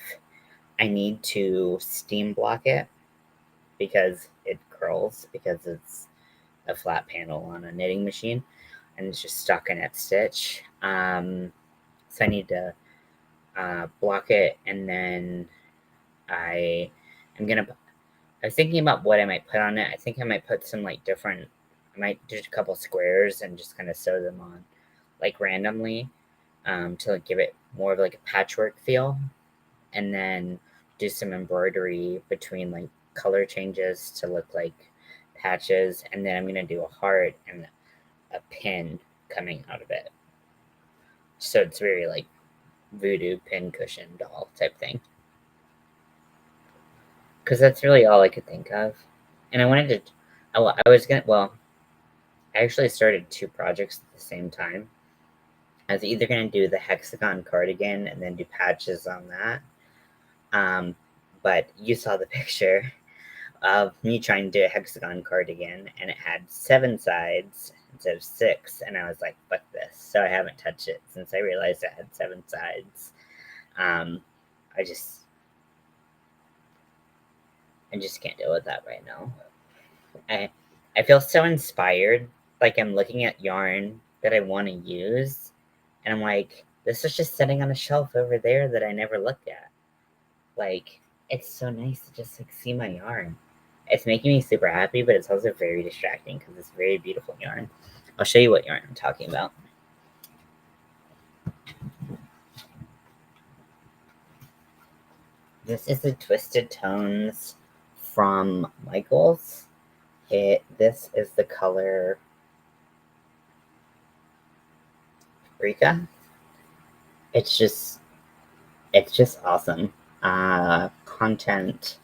I need to steam block it because it curls, because it's a flat panel on a knitting machine, and it's just stuck in its stitch. So I need to block it, and then I am gonna. I was thinking about what I might put on it. I think I might put some different. I might do a couple squares and just kind of sew them on, randomly, to give it more of a patchwork feel, and then do some embroidery between color changes to look like patches, and then I'm gonna do a heart and a pin coming out of it. So it's very voodoo pin cushion doll type thing. Because that's really all I could think of. And I wanted to, I was gonna, well, I actually started 2 projects at the same time. I was either gonna do the hexagon cardigan and then do patches on that. But you saw the picture of me trying to do a hexagon cardigan, and it had 7 sides instead of 6, and I was like, fuck this. So I haven't touched it since I realized it had 7 sides. I just can't deal with that right now. I feel so inspired, I'm looking at yarn that I want to use, and I'm like, this is just sitting on a shelf over there that I never looked at. It's so nice to just see my yarn. It's making me super happy, but it's also very distracting because it's very beautiful yarn. I'll show you what yarn I'm talking about. This is the Twisted Tones from Michaels. This is the color Rika. It's just awesome. Content.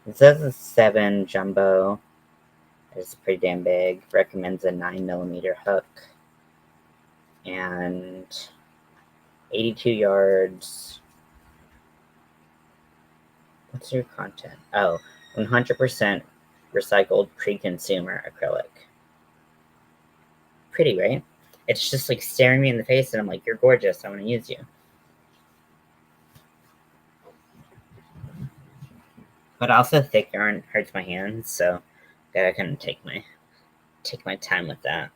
It says a 7 jumbo. It's pretty damn big. Recommends a 9mm hook. And 82 yards. What's your content? Oh, 100% recycled pre-consumer acrylic. Pretty, right? It's just staring me in the face, and I'm like, you're gorgeous. I want to use you. But also, thick yarn hurts my hands, so gotta kind of take my time with that.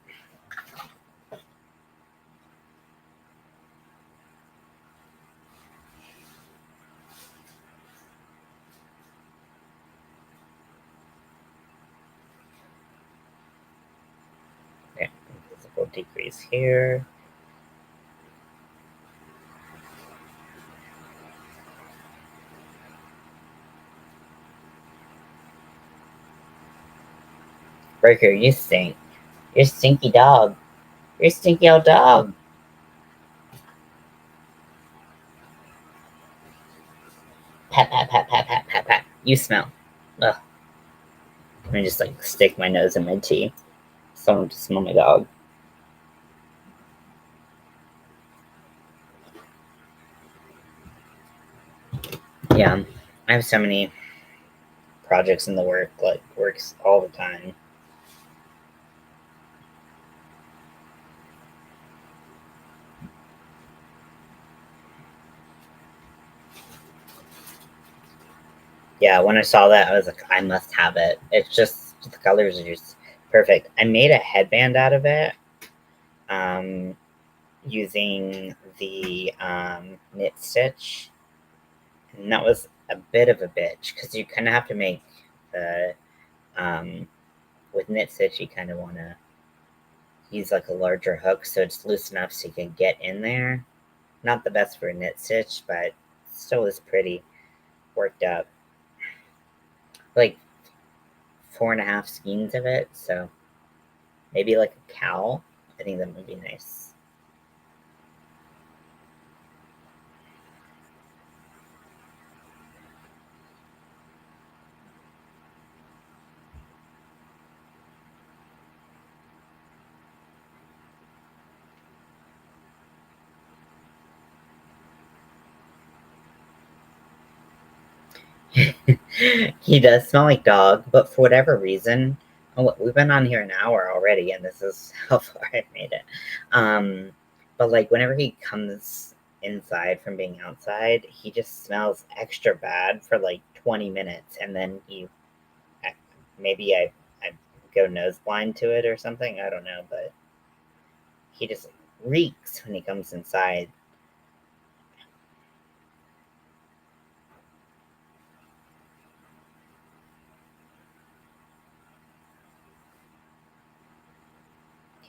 Okay, visible decrease here. Breaker, you stink. You're a stinky dog. You're a stinky old dog. Pat, pat, pat, pat, pat, pat, pat. You smell. Ugh. Let me just stick my nose in my tea. Someone to smell my dog. Yeah, I have so many projects in the works all the time. Yeah, when I saw that, I was like, I must have it. It's just the colors are just perfect. I made a headband out of it, um, using the knit stitch, and that was a bit of a bitch because you kind of have to make the um, with knit stitch. You kind of want to use like a larger hook so it's loose enough so you can get in there. Not the best for a knit stitch, but still is pretty worked up. Like 4.5 skeins of it, so maybe like a cowl. I think that would be nice. He does smell like dog, but for whatever reason, oh, we've been on here an hour already, and this is how far I've made it. But like whenever he comes inside from being outside, he just smells extra bad for like 20 minutes, and then maybe I go nose blind to it or something. I don't know, but he just reeks when he comes inside.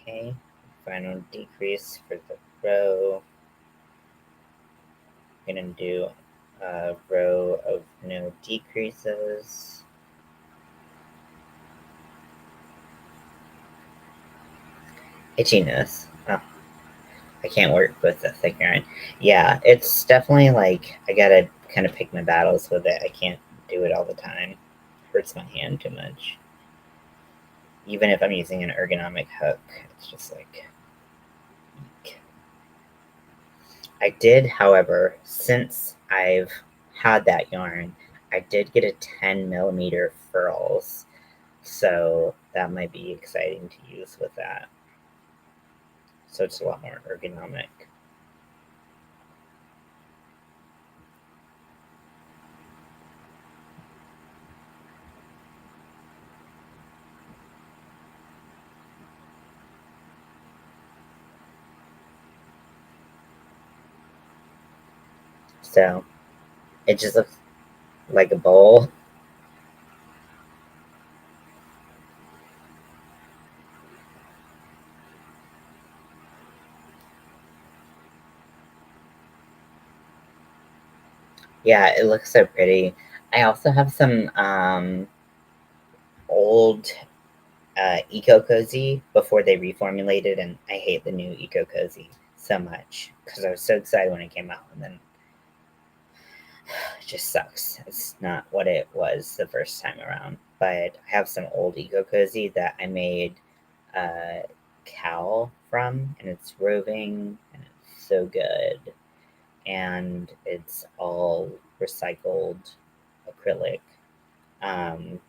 Okay, final decrease for the row. I'm gonna do a row of no decreases. Itchiness. Oh, I can't work with the thick yarn. Yeah, it's definitely like I gotta kind of pick my battles with it. I can't do it all the time. It hurts my hand too much. Even if I'm using an ergonomic hook, it's just like. I did, however, since I've had that yarn, I did get a 10 millimeter furls, so that might be exciting to use with that. So it's a lot more ergonomic. So it just looks like a bowl. Yeah, it looks so pretty. I also have some old Eco Cozy before they reformulated, and I hate the new Eco Cozy so much because I was so excited when it came out, and then it just sucks. It's not what it was the first time around. But I have some old Eco Cozy that I made a cowl from, and it's roving, and it's so good. And it's all recycled acrylic. Um,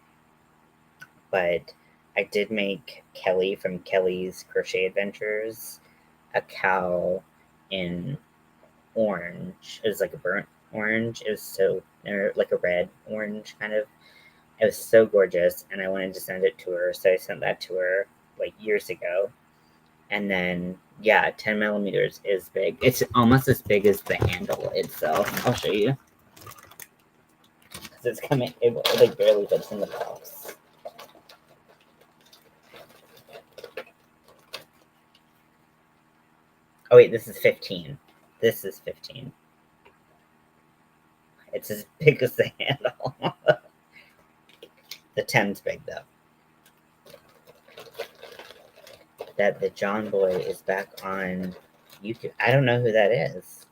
but I did make Kelly from Kelly's Crochet Adventures a cowl in orange. It was like a burnt orange. It was so, or like a red orange kind of. It was so gorgeous, and I wanted to send it to her, so I sent that to her like years ago. And then, yeah, 10 millimeters is big. It's almost as big as the handle itself. I'll show you. Because it's coming, it like barely fits in the box. Oh, wait, this is 15. This is 15. It's as big as the handle. The 10's big, though. That the John Boy is back on YouTube. I don't know who that is.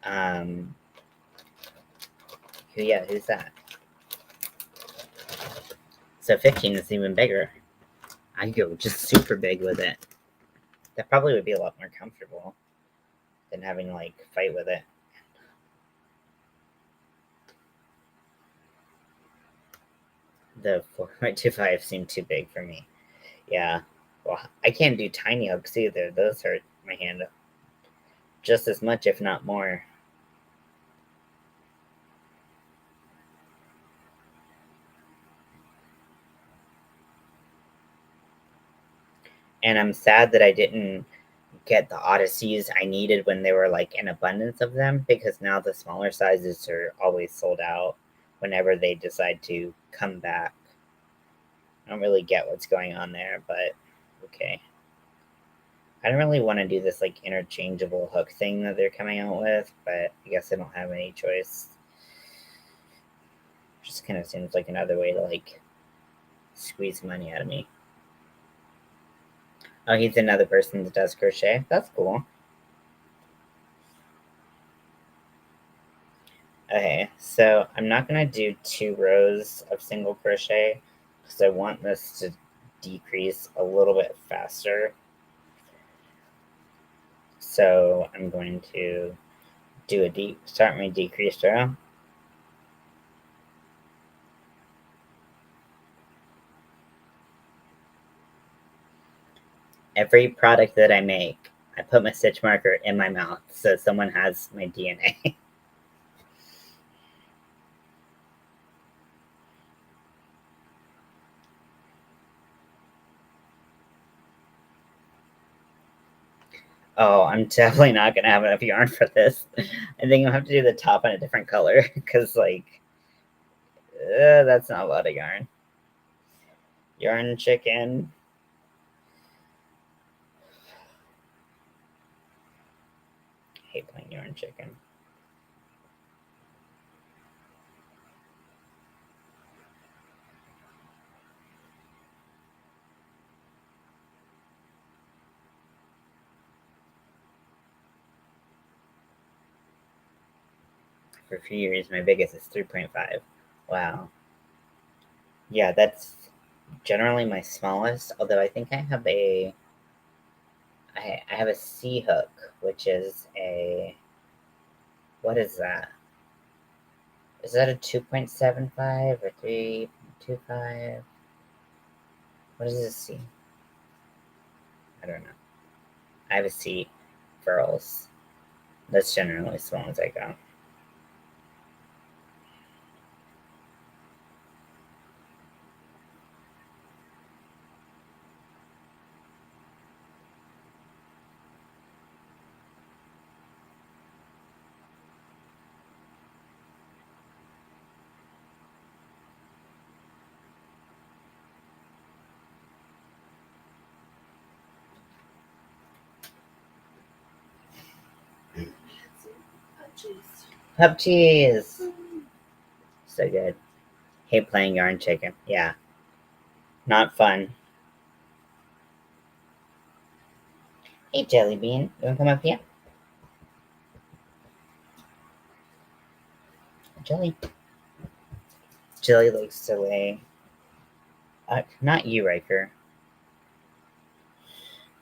Um, who's that? So 15 is even bigger. I go just super big with it. That probably would be a lot more comfortable than having to like fight with it. The 4.25 seemed too big for me. Yeah. Well, I can't do tiny hooks either. Those hurt my hand just as much, if not more. And I'm sad that I didn't get the Odysseys I needed when there were like an abundance of them, because now the smaller sizes are always sold out whenever they decide to come back. I don't really get what's going on there, but okay. I don't really want to do this like interchangeable hook thing that they're coming out with, but I guess I don't have any choice. Just kind of seems like another way to like squeeze money out of me. Oh, he's another person that does crochet. That's cool. Okay, so I'm not gonna do 2 rows of single crochet because I want this to decrease a little bit faster. So I'm going to do start my decreased row. Every product that I make, I put my stitch marker in my mouth so someone has my DNA. Oh, I'm definitely not gonna have enough yarn for this. I think I'll have to do the top in a different color because, like, that's not a lot of yarn. Yarn chicken. I hate playing yarn chicken. For a few years, my biggest is 3.5. Wow. Yeah, that's generally my smallest. Although I think I have a C hook, which is a, what is that? Is that a 2.75 or 3.25? What is a C? I don't know. I have a C furls. That's generally as small as I go. Pup cheese! So good. Hate playing yarn chicken. Yeah. Not fun. Hey, Jelly Bean. You wanna come up here? Jelly. Jelly likes to lay. Not you, Riker.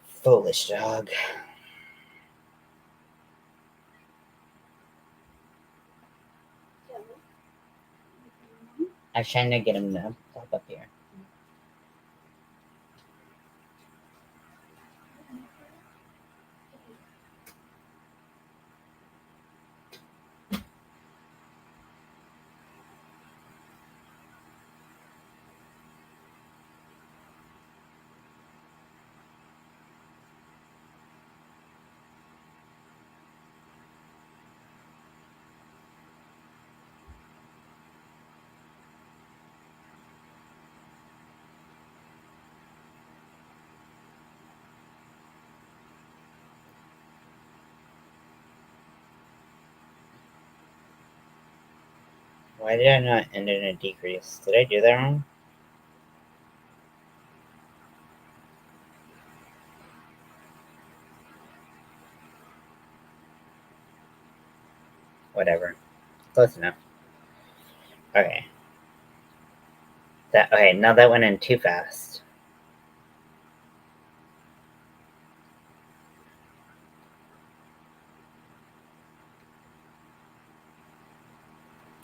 Foolish dog. I was trying to get him to pop up here. Why did I not end in a decrease? Did I do that wrong? Whatever. Close enough. Okay. Okay, now that went in too fast.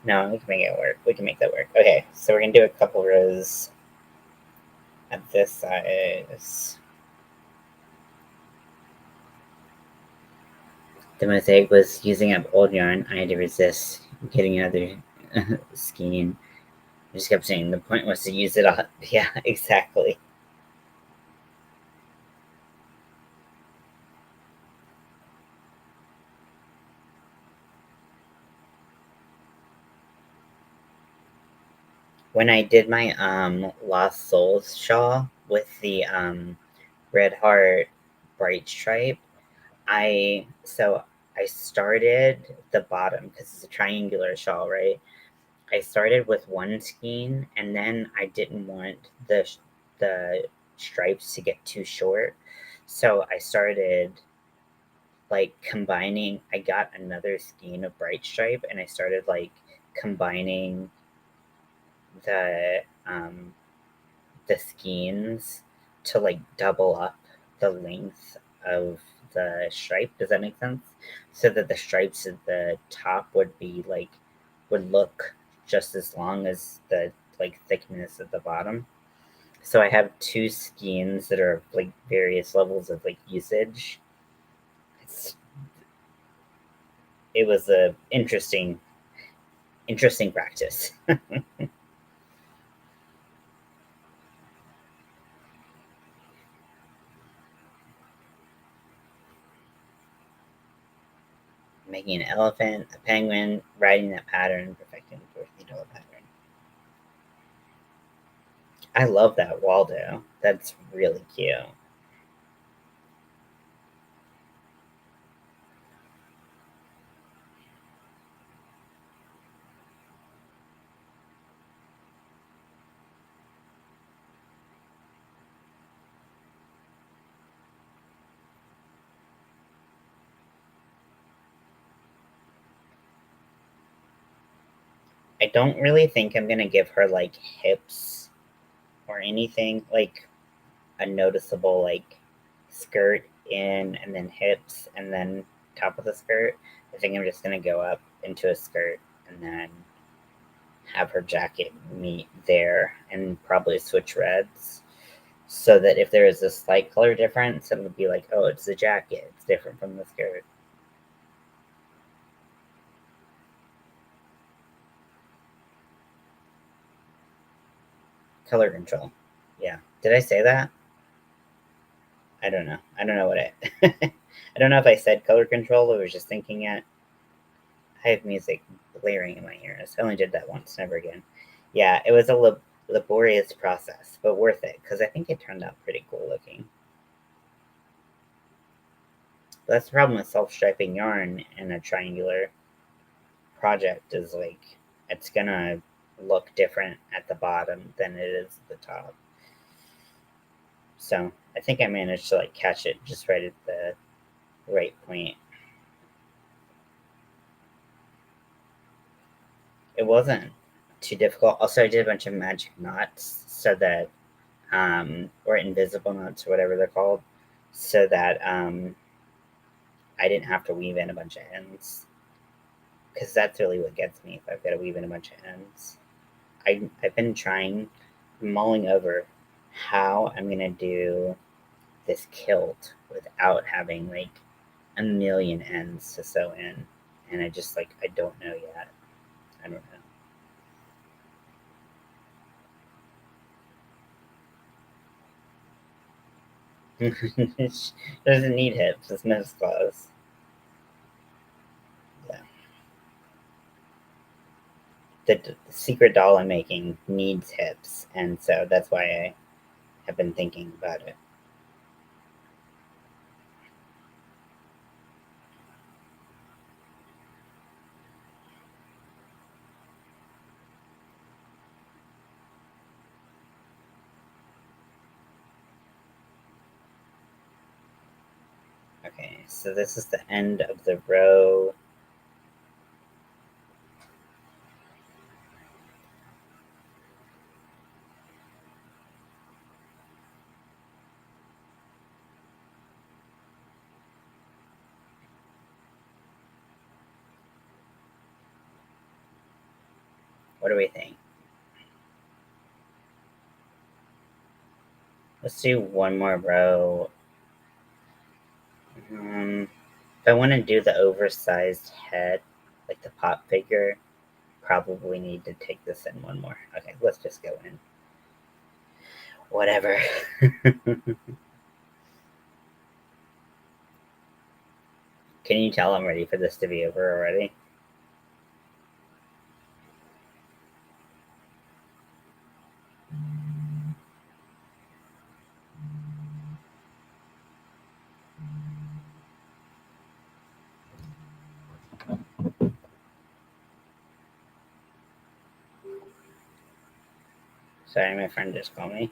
No, we can make it work. We can make that work. Okay, so we're gonna do a couple rows at this size. The mistake was using up old yarn. I had to resist getting another skein. I just kept saying the point was to use it all. Yeah, exactly. When I did my Lost Souls shawl with the red heart bright stripe, I started the bottom because it's a triangular shawl, right? I started with one skein, and then I didn't want the stripes to get too short, so I started like combining. I got another skein of bright stripe, and I started like combining the um, the skeins to like double up the length of the stripe. Does that make sense? So that the stripes at the top would look just as long as the like thickness at the bottom. So I have two skeins that are like various levels of like usage. It's, it was a interesting practice. Making an elephant, a penguin, writing that pattern, perfecting the fourth needle pattern. I love that Waldo. That's really cute. I don't really think I'm gonna give her like hips or anything like a noticeable like skirt in and then hips and then top of the skirt. I think I'm just gonna go up into a skirt and then have her jacket meet there and probably switch reds so that if there is a slight color difference, it would be like, oh, it's the jacket. It's different from the skirt. Color control. Yeah. Did I say that? I don't know. I don't know what I. I don't know if I said color control or was just thinking it. I have music blaring in my ears. I only did that once, never again. Yeah, it was a laborious process, but worth it because I think it turned out pretty cool looking. But that's the problem with self-striping yarn in a triangular project is like it's gonna look different at the bottom than it is at the top. So I think I managed to like catch it just right at the right point. It wasn't too difficult. Also, I did a bunch of magic knots so that, or invisible knots or whatever they're called, so that I didn't have to weave in a bunch of ends. Because that's really what gets me if I've got to weave in a bunch of ends. I've been trying, mulling over how I'm going to do this kilt without having like a million ends to sew in. And I just like, I don't know yet. I don't know. It doesn't need hips. It's Miss Claus. Yeah. The secret doll I'm making needs hips, and so that's why I have been thinking about it. Okay, so this is the end of the row. What do we think? Let's do one more row. If I want to do the oversized head, like the pop figure, probably need to take this in one more. Okay, let's just go in. Whatever. Can you tell I'm ready for this to be over already? Sorry, my friend just called me.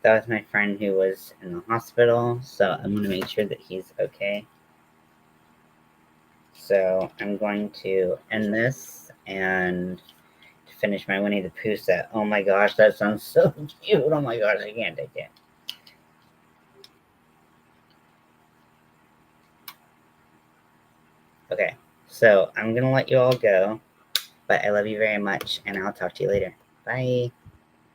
That was my friend who was in the hospital, so I'm going to make sure that he's okay. So I'm going to end this and finish my Winnie the Pooh set. Oh my gosh, that sounds so cute. Oh my gosh, I can't take it. Okay, so I'm going to let you all go, but I love you very much, and I'll talk to you later. Bye.